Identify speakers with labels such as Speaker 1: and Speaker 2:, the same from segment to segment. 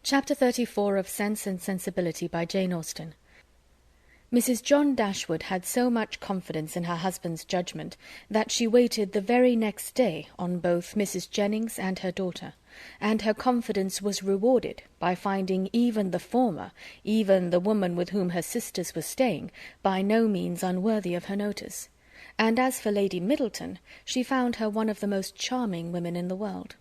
Speaker 1: Chapter 34 of Sense and Sensibility by Jane Austen. Mrs. John Dashwood had so much confidence in her husband's judgment that she waited the very next day on both Mrs. Jennings and her daughter, and her confidence was rewarded by finding even the former, even the woman with whom her sisters were staying, by no means unworthy of her notice. And as for Lady Middleton, she found her one of the most charming women in the world.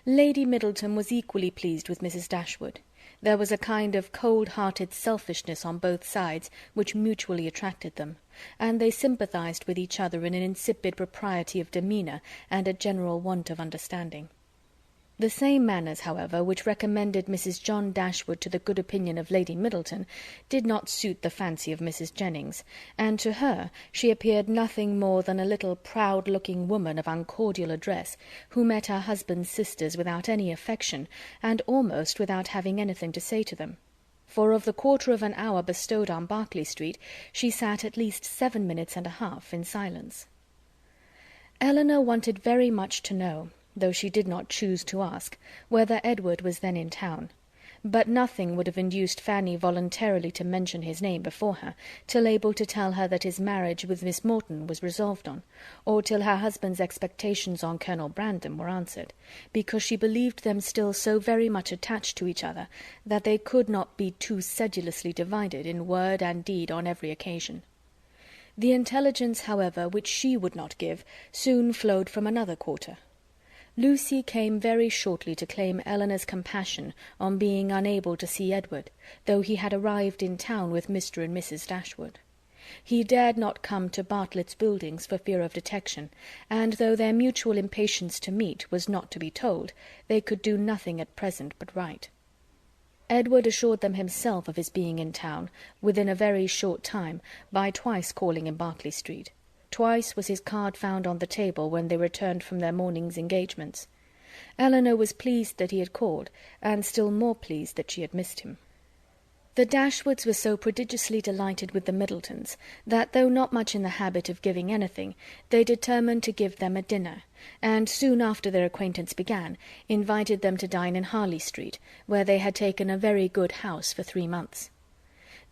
Speaker 1: Lady Middleton was equally pleased with Mrs. Dashwood. There was a kind of cold-hearted selfishness on both sides which mutually attracted them, and they sympathized with each other in an insipid propriety of demeanour and a general want of understanding. The same manners, however, which recommended Mrs. John Dashwood to the good opinion of Lady Middleton did not suit the fancy of Mrs. Jennings, and to her she appeared nothing more than a little proud-looking woman of uncordial address, who met her husband's sisters without any affection, and almost without having anything to say to them. For of the quarter of an hour bestowed on Berkeley Street, she sat at least 7 minutes and a half in silence. Elinor wanted very much to know, though she did not choose to ask, whether Edward was then in town, but nothing would have induced Fanny voluntarily to mention his name before her, till able to tell her that his marriage with Miss Morton was resolved on, or till her husband's expectations on Colonel Brandon were answered, because she believed them still so very much attached to each other that they could not be too sedulously divided in word and deed on every occasion. The intelligence, however, which she would not give, soon flowed from another quarter. Lucy came very shortly to claim Elinor's compassion on being unable to see Edward, though he had arrived in town with Mr. and Mrs. Dashwood. He dared not come to Bartlett's Buildings for fear of detection, and though their mutual impatience to meet was not to be told, they could do nothing at present but write. Edward assured them himself of his being in town, within a very short time, by twice calling in Berkeley Street. Twice was his card found on the table when they returned from their morning's engagements. Elinor was pleased that he had called, and still more pleased that she had missed him. The Dashwoods were so prodigiously delighted with the Middletons, that though not much in the habit of giving anything, they determined to give them a dinner, and soon after their acquaintance began, invited them to dine in Harley Street, where they had taken a very good house for 3 months.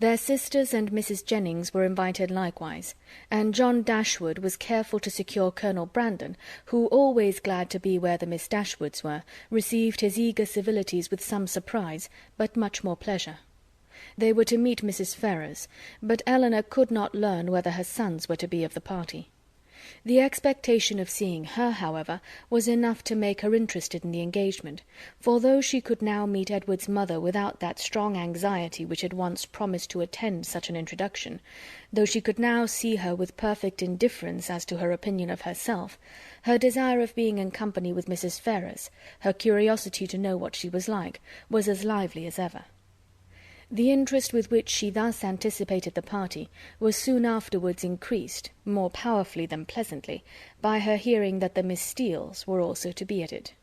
Speaker 1: Their sisters and Mrs. Jennings were invited likewise, and John Dashwood was careful to secure Colonel Brandon, who, always glad to be where the Miss Dashwoods were, received his eager civilities with some surprise, but much more pleasure. They were to meet Mrs. Ferrars, but Elinor could not learn whether her sons were to be of the party. The expectation of seeing her, however, was enough to make her interested in the engagement, for though she could now meet Edward's mother without that strong anxiety which had once promised to attend such an introduction, though she could now see her with perfect indifference as to her opinion of herself, her desire of being in company with Mrs. Ferrars, her curiosity to know what she was like, was as lively as ever. The interest with which she thus anticipated the party was soon afterwards increased, more powerfully than pleasantly, by her hearing that the Miss Steeles were also to be at it.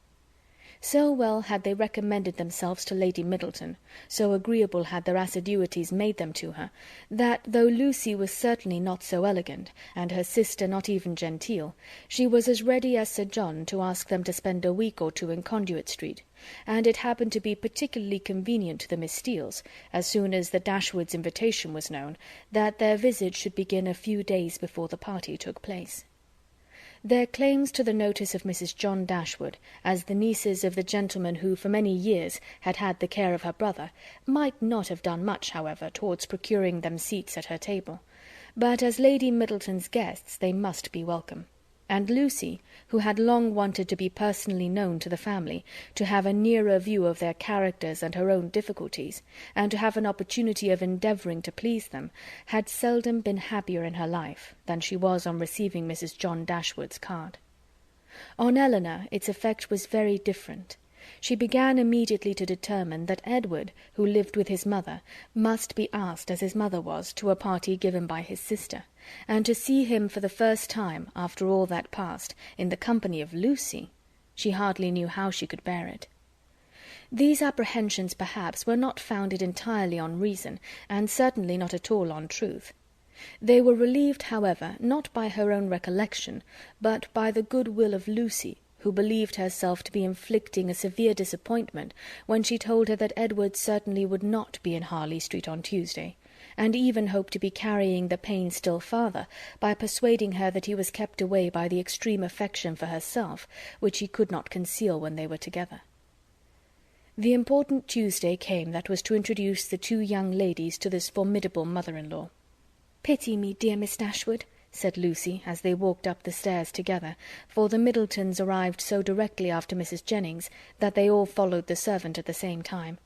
Speaker 1: So well had they recommended themselves to Lady Middleton, so agreeable had their assiduities made them to her, that though Lucy was certainly not so elegant, and her sister not even genteel, she was as ready as Sir John to ask them to spend a week or 2 in Conduit Street, and it happened to be particularly convenient to the Miss Steeles, as soon as the Dashwoods' invitation was known, that their visit should begin a few days before the party took place. Their claims to the notice of Mrs. John Dashwood, as the nieces of the gentleman who for many years had had the care of her brother, might not have done much, however, towards procuring them seats at her table, but as Lady Middleton's guests they must be welcome. And Lucy, who had long wanted to be personally known to the family, to have a nearer view of their characters and her own difficulties, and to have an opportunity of endeavouring to please them, had seldom been happier in her life than she was on receiving Mrs. John Dashwood's card. On Elinor its effect was very different. She began immediately to determine that Edward, who lived with his mother, must be asked, as his mother was, to a party given by his sister, and to see him for the first time, after all that passed, in the company of Lucy, she hardly knew how she could bear it. These apprehensions, perhaps, were not founded entirely on reason, and certainly not at all on truth. They were relieved, however, not by her own recollection, but by the good will of Lucy, who believed herself to be inflicting a severe disappointment when she told her that Edward certainly would not be in Harley Street on Tuesday, and even hoped to be carrying the pain still farther by persuading her that he was kept away by the extreme affection for herself, which he could not conceal when they were together. The important Tuesday came that was to introduce the two young ladies to this formidable mother-in-law. "Pity me, dear Miss Dashwood," said Lucy, as they walked up the stairs together, for the Middletons arrived so directly after Mrs. Jennings that they all followed the servant at the same time.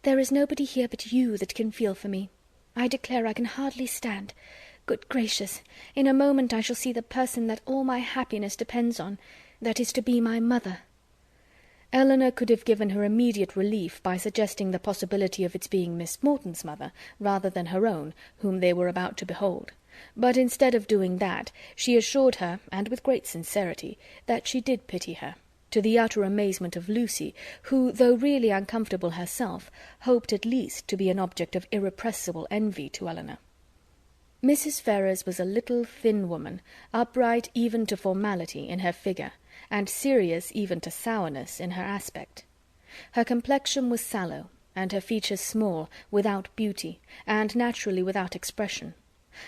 Speaker 1: "There is nobody here but you that can feel for me. I declare I can hardly stand. Good gracious! In a moment I shall see the person that all my happiness depends on, that is to be my mother." Elinor could have given her immediate relief by suggesting the possibility of its being Miss Morton's mother, rather than her own, whom they were about to behold; but instead of doing that, she assured her, and with great sincerity, that she did pity her, to the utter amazement of Lucy, who, though really uncomfortable herself, hoped at least to be an object of irrepressible envy to Elinor. Mrs. Ferrars was a little thin woman, upright even to formality in her figure, and serious even to sourness in her aspect. Her complexion was sallow, and her features small, without beauty, and naturally without expression;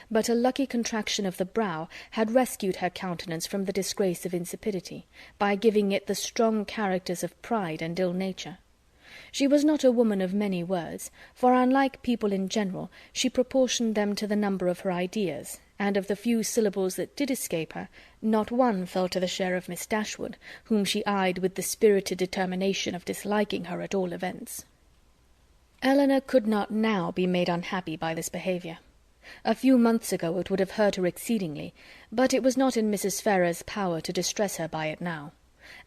Speaker 1: but a lucky contraction of the brow had rescued her countenance from the disgrace of insipidity, by giving it the strong characters of pride and ill nature. She was not a woman of many words, for unlike people in general, she proportioned them to the number of her ideas, and of the few syllables that did escape her, not one fell to the share of Miss Dashwood, whom she eyed with the spirited determination of disliking her at all events. Elinor could not now be made unhappy by this behaviour. A few months ago it would have hurt her exceedingly, but it was not in Mrs. Ferrars's power to distress her by it now;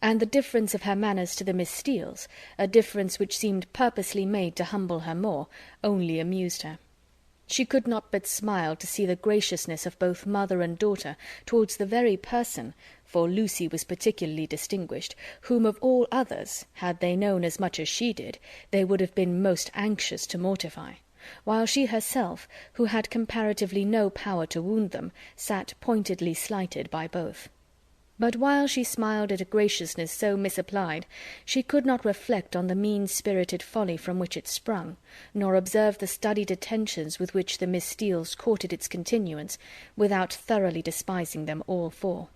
Speaker 1: and the difference of her manners to the Miss Steeles, a difference which seemed purposely made to humble her more, only amused her. She could not but smile to see the graciousness of both mother and daughter towards the very person, for Lucy was particularly distinguished, whom of all others, had they known as much as she did, they would have been most anxious to mortify; while she herself, who had comparatively no power to wound them, sat pointedly slighted by both. But while she smiled at a graciousness so misapplied, she could not reflect on the mean-spirited folly from which it sprung, nor observe the studied attentions with which the Miss Steeles courted its continuance, without thoroughly despising them all four.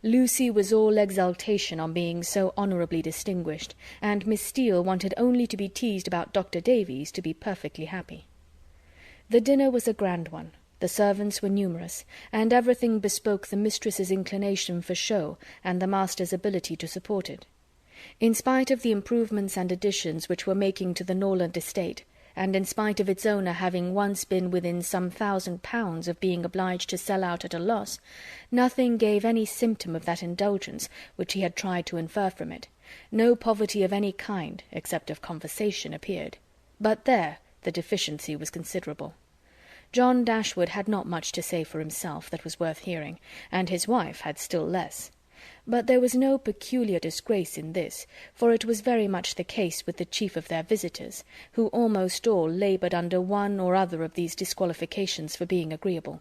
Speaker 1: Lucy was all exultation on being so honourably distinguished, and Miss Steele wanted only to be teased about Dr. Davies to be perfectly happy. The dinner was a grand one. The servants were numerous, and everything bespoke the mistress's inclination for show and the master's ability to support it. In spite of the improvements and additions which were making to the Norland estate, and in spite of its owner having once been within some £1,000 of being obliged to sell out at a loss, nothing gave any symptom of that indulgence which he had tried to infer from it. No poverty of any kind, except of conversation, appeared; but there the deficiency was considerable. John Dashwood had not much to say for himself that was worth hearing, and his wife had still less. But there was no peculiar disgrace in this, for it was very much the case with the chief of their visitors, who almost all laboured under one or other of these disqualifications for being agreeable: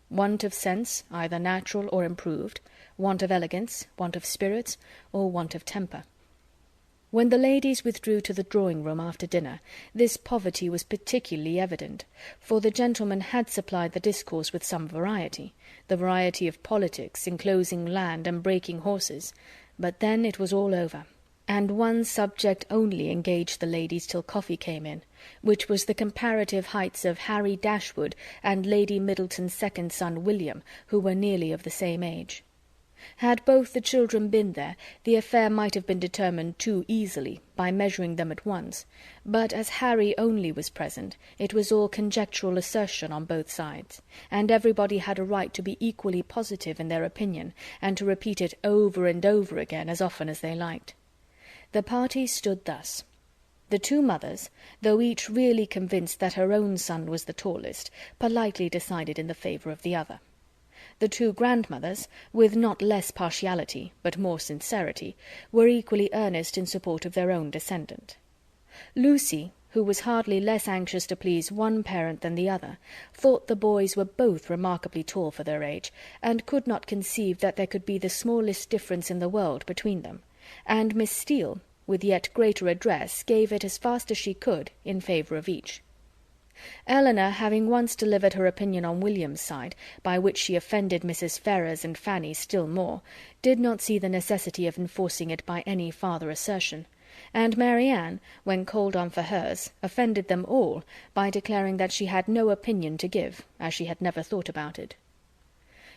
Speaker 1: want of sense, either natural or improved; want of elegance; want of spirits; or want of temper. When the ladies withdrew to the drawing-room after dinner, this poverty was particularly evident, for the gentlemen had supplied the discourse with some variety, the variety of politics, enclosing land, and breaking horses; but then it was all over, and one subject only engaged the ladies till coffee came in, which was the comparative heights of Harry Dashwood and Lady Middleton's second son William, who were nearly of the same age. Had both the children been there, the affair might have been determined too easily, by measuring them at once; but as Harry only was present, it was all conjectural assertion on both sides, and everybody had a right to be equally positive in their opinion, and to repeat it over and over again as often as they liked. The party stood thus. The two mothers, though each really convinced that her own son was the tallest, politely decided in the favour of the other. The two grandmothers, with not less partiality, but more sincerity, were equally earnest in support of their own descendant. Lucy, who was hardly less anxious to please one parent than the other, thought the boys were both remarkably tall for their age, and could not conceive that there could be the smallest difference in the world between them, and Miss Steele, with yet greater address, gave it as fast as she could in favour of each. Elinor, having once delivered her opinion on William's side, by which she offended Mrs. Ferrars and Fanny still more, did not see the necessity of enforcing it by any farther assertion, and Marianne, when called on for hers, offended them all by declaring that she had no opinion to give, as she had never thought about it.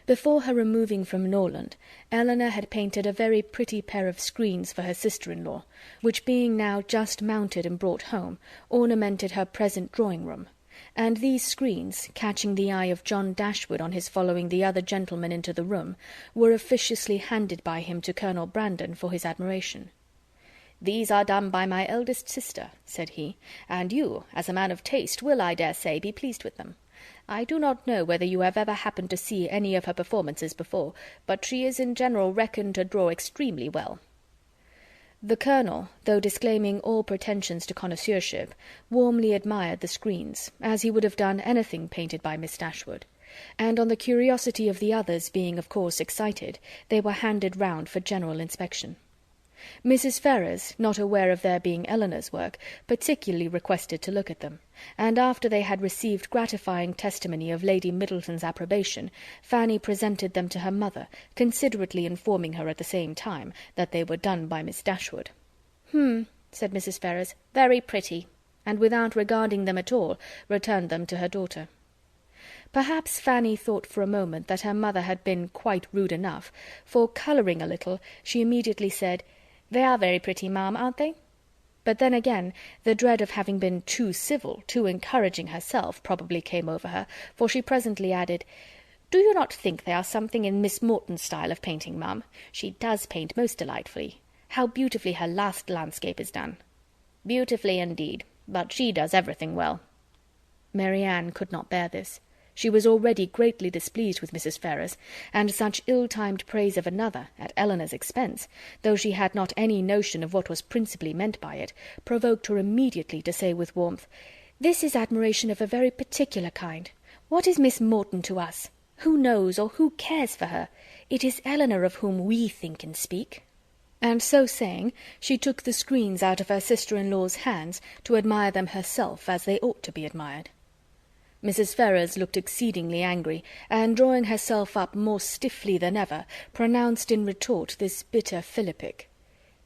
Speaker 1: Before her removing from Norland, Elinor had painted a very pretty pair of screens for her sister-in-law, which being now just mounted and brought home, ornamented her present drawing-room, and these screens, catching the eye of John Dashwood on his following the other gentlemen into the room, were officiously handed by him to Colonel Brandon for his admiration. "These are done by my eldest sister," said he, "and you, as a man of taste, will, I dare say, be pleased with them. I do not know whether you have ever happened to see any of her performances before, but she is in general reckoned to draw extremely well." The Colonel, though disclaiming all pretensions to connoisseurship, warmly admired the screens, as he would have done anything painted by Miss Dashwood, and on the curiosity of the others being of course excited, they were handed round for general inspection. Mrs. Ferrars, not aware of their being Elinor's work, particularly requested to look at them, and after they had received gratifying testimony of Lady Middleton's approbation, Fanny presented them to her mother, considerately informing her at the same time that they were done by Miss Dashwood. Said Mrs. Ferrars, "very pretty," and without regarding them at all, returned them to her daughter. Perhaps Fanny thought for a moment that her mother had been quite rude enough, for, colouring a little, she immediately said, "They are very pretty, ma'am, aren't they?" But then again, the dread of having been too civil, too encouraging herself, probably came over her, for she presently added, "Do you not think they are something in Miss Morton's style of painting, ma'am? She does paint most delightfully. How beautifully her last landscape is done." "Beautifully indeed, but she does everything well." Marianne could not bear this. She was already greatly displeased with Mrs. Ferrars, and such ill-timed praise of another, at Elinor's expense, though she had not any notion of what was principally meant by it, provoked her immediately to say with warmth, "This is admiration of a very particular kind. What is Miss Morton to us? Who knows or who cares for her? It is Elinor of whom we think and speak." And so saying, she took the screens out of her sister-in-law's hands to admire them herself as they ought to be admired. Mrs. Ferrars looked exceedingly angry, and drawing herself up more stiffly than ever, pronounced in retort this bitter philippic,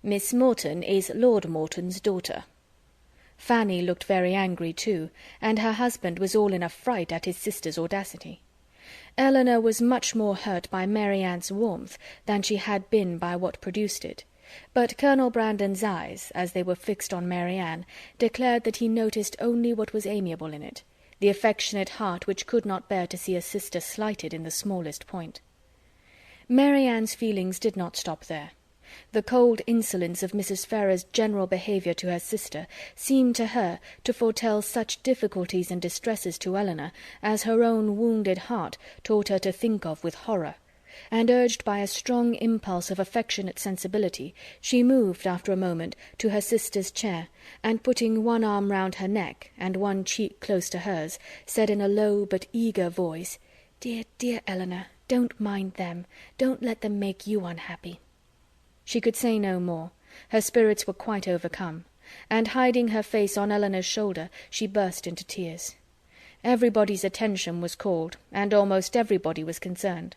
Speaker 1: "Miss Morton is Lord Morton's daughter." Fanny looked very angry too, and her husband was all in a fright at his sister's audacity. Elinor was much more hurt by Marianne's warmth than she had been by what produced it, but Colonel Brandon's eyes, as they were fixed on Marianne, declared that he noticed only what was amiable in it, the affectionate heart which could not bear to see a sister slighted in the smallest point. Marianne's feelings did not stop there. The cold insolence of Mrs. Ferrars's general behaviour to her sister seemed to her to foretell such difficulties and distresses to Elinor as her own wounded heart taught her to think of with horror, and urged by a strong impulse of affectionate sensibility, she moved, after a moment, to her sister's chair, and putting one arm round her neck, and one cheek close to hers, said in a low but eager voice, "Dear, dear Elinor, don't mind them. Don't let them make you unhappy." She could say no more. Her spirits were quite overcome, and hiding her face on Elinor's shoulder, she burst into tears. Everybody's attention was called, and almost everybody was concerned.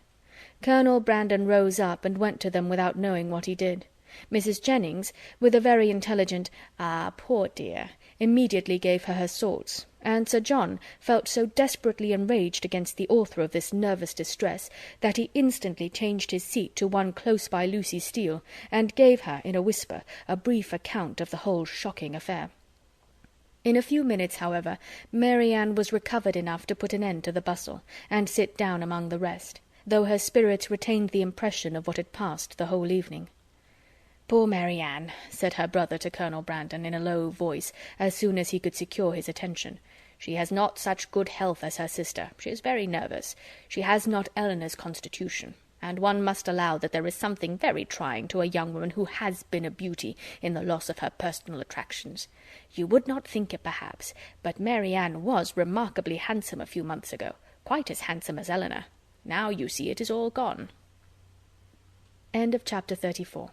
Speaker 1: Colonel Brandon rose up and went to them without knowing what he did. Mrs. Jennings, with a very intelligent "Ah, poor dear," immediately gave her salts, and Sir John felt so desperately enraged against the author of this nervous distress that he instantly changed his seat to one close by Lucy Steele, and gave her, in a whisper, a brief account of the whole shocking affair. In a few minutes, however, Marianne was recovered enough to put an end to the bustle, and sit down among the rest, though her spirits retained the impression of what had passed the whole evening. "Poor Marianne," said her brother to Colonel Brandon, in a low voice, as soon as he could secure his attention. "She has not such good health as her sister. She is very nervous. She has not Elinor's constitution. and one must allow that there is something very trying to a young woman who has been a beauty in the loss of her personal attractions. You would not think it, perhaps, but Marianne was remarkably handsome a few months ago, quite as handsome as Elinor. Now you see it is all gone. End of chapter 34.